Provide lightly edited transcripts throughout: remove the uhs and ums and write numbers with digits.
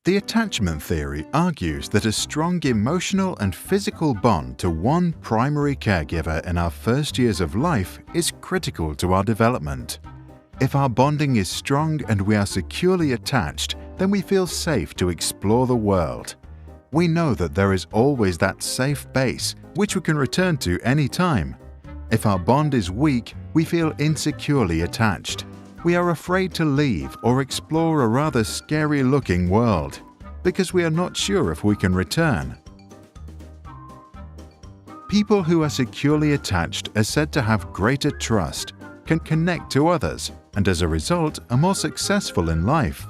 The attachment theory argues that a strong emotional and physical bond to one primary caregiver in our first years of life is critical to our development. If our bonding is strong and we are securely attached, then we feel safe to explore the world. We know that there is always that safe base which we can return to any time. If our bond is weak, we feel insecurely attached. We are afraid to leave or explore a rather scary-looking world because we are not sure if we can return. People who are securely attached are said to have greater trust, can connect to others, and as a result are more successful in life.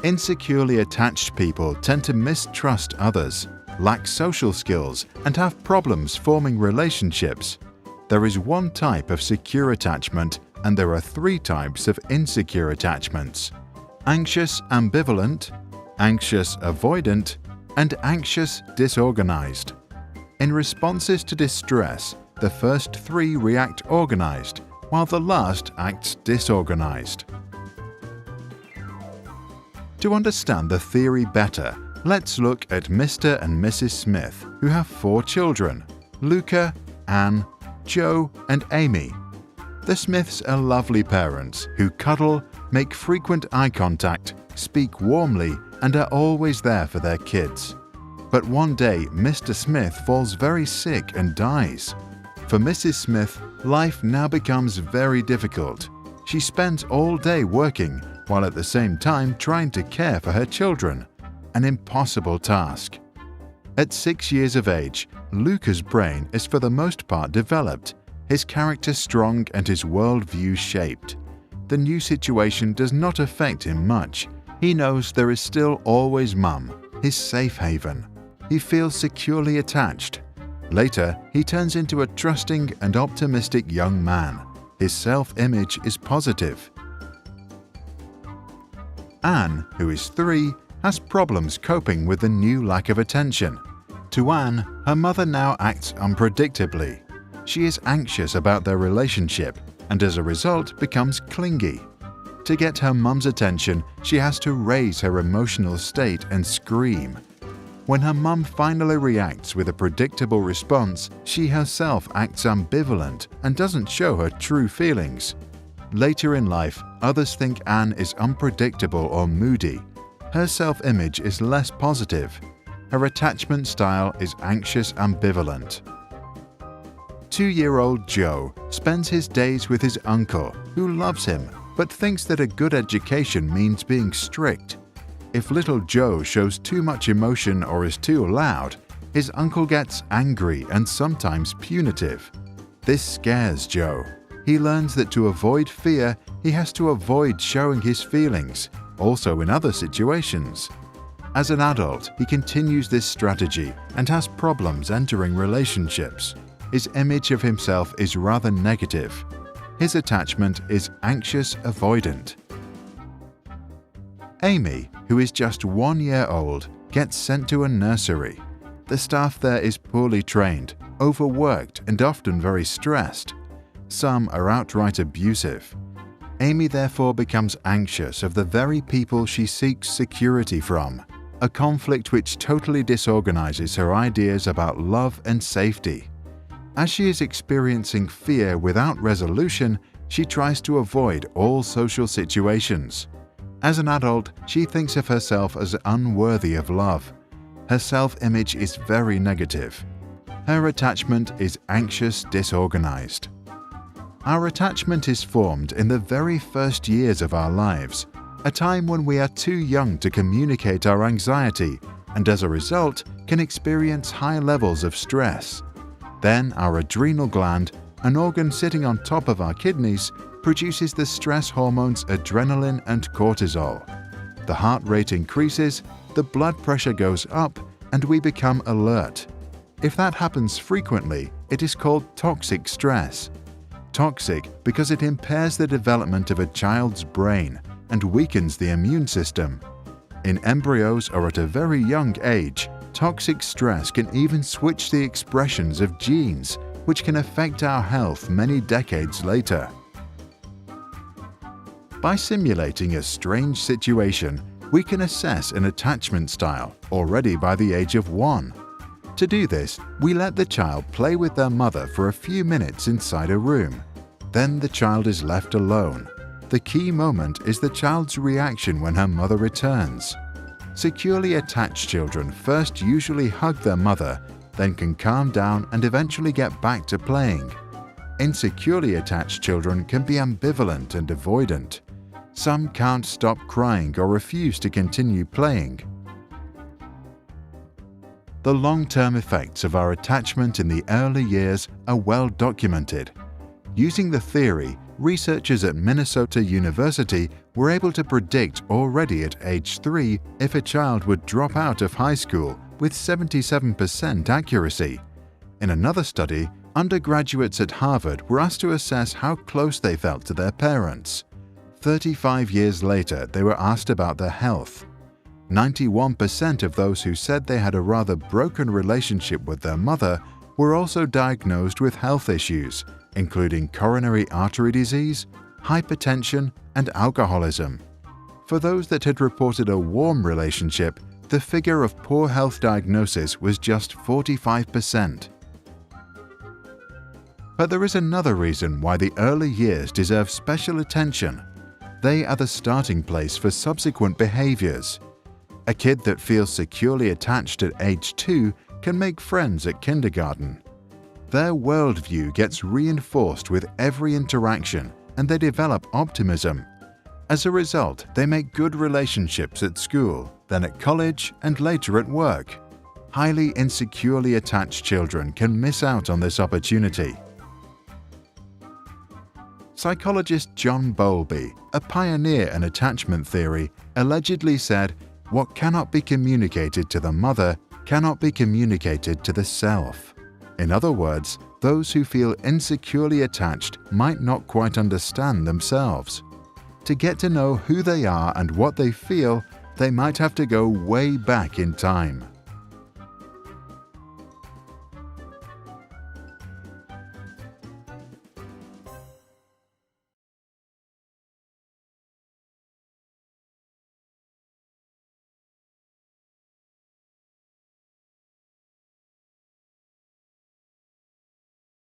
Insecurely attached people tend to mistrust others, lack social skills, and have problems forming relationships. There is one type of secure attachment, and there are three types of insecure attachments: anxious ambivalent, anxious avoidant, and anxious disorganized. In responses to distress, the first three react organized, while the last acts disorganized. To understand the theory better, let's look at Mr. and Mrs. Smith, who have 4 children: Luca, Anne, Joe, and Amy. The Smiths are lovely parents who cuddle, make frequent eye contact, speak warmly, and are always there for their kids. But one day, Mr. Smith falls very sick and dies. For Mrs. Smith, life now becomes very difficult. She spends all day working, while at the same time trying to care for her children. An impossible task. At 6 years of age, Luca's brain is for the most part developed, his character strong and his worldview shaped. The new situation does not affect him much. He knows there is still always Mum, his safe haven. He feels securely attached. Later, he turns into a trusting and optimistic young man. His self-image is positive. Anne, who is 3, has problems coping with the new lack of attention. To Anne, her mother now acts unpredictably. She is anxious about their relationship and as a result becomes clingy. To get her mum's attention, she has to raise her emotional state and scream. When her mum finally reacts with a predictable response, she herself acts ambivalent and doesn't show her true feelings. Later in life, others think Anne is unpredictable or moody. Her self-image is less positive. Her attachment style is anxious ambivalent. 2-year-old Joe spends his days with his uncle, who loves him, but thinks that a good education means being strict. If little Joe shows too much emotion or is too loud, his uncle gets angry and sometimes punitive. This scares Joe. He learns that to avoid fear, he has to avoid showing his feelings, also in other situations. As an adult, he continues this strategy and has problems entering relationships. His image of himself is rather negative. His attachment is anxious avoidant. Amy, who is just 1 year old, gets sent to a nursery. The staff there is poorly trained, overworked, and often very stressed. Some are outright abusive. Amy therefore becomes anxious of the very people she seeks security from, a conflict which totally disorganizes her ideas about love and safety. As she is experiencing fear without resolution, she tries to avoid all social situations. As an adult, she thinks of herself as unworthy of love. Her self-image is very negative. Her attachment is anxious disorganized. Our attachment is formed in the very first years of our lives, a time when we are too young to communicate our anxiety and as a result can experience high levels of stress. Then our adrenal gland, an organ sitting on top of our kidneys, produces the stress hormones adrenaline and cortisol. The heart rate increases, the blood pressure goes up, and we become alert. If that happens frequently, it is called toxic stress. Toxic because it impairs the development of a child's brain and weakens the immune system. In embryos or at a very young age, toxic stress can even switch the expressions of genes, which can affect our health many decades later. By simulating a strange situation, we can assess an attachment style already by the age of 1. To do this, we let the child play with their mother for a few minutes inside a room. Then the child is left alone. The key moment is the child's reaction when her mother returns. Securely attached children first usually hug their mother, then can calm down and eventually get back to playing. Insecurely attached children can be ambivalent and avoidant. Some can't stop crying or refuse to continue playing. The long-term effects of our attachment in the early years are well documented. Using the theory, researchers at Minnesota University were able to predict already at age 3 if a child would drop out of high school with 77% accuracy. In another study, undergraduates at Harvard were asked to assess how close they felt to their parents. 35 years later, they were asked about their health. 91% of those who said they had a rather broken relationship with their mother were also diagnosed with health issues, including coronary artery disease, hypertension, and alcoholism. For those that had reported a warm relationship, the figure of poor health diagnosis was just 45%. But there is another reason why the early years deserve special attention. They are the starting place for subsequent behaviors. A kid that feels securely attached at age 2 can make friends at kindergarten. Their worldview gets reinforced with every interaction, and they develop optimism. As a result, they make good relationships at school, then at college, and later at work. Highly insecurely attached children can miss out on this opportunity. Psychologist John Bowlby, a pioneer in attachment theory, allegedly said, "What cannot be communicated to the mother cannot be communicated to the self." In other words, those who feel insecurely attached might not quite understand themselves. To get to know who they are and what they feel, they might have to go way back in time.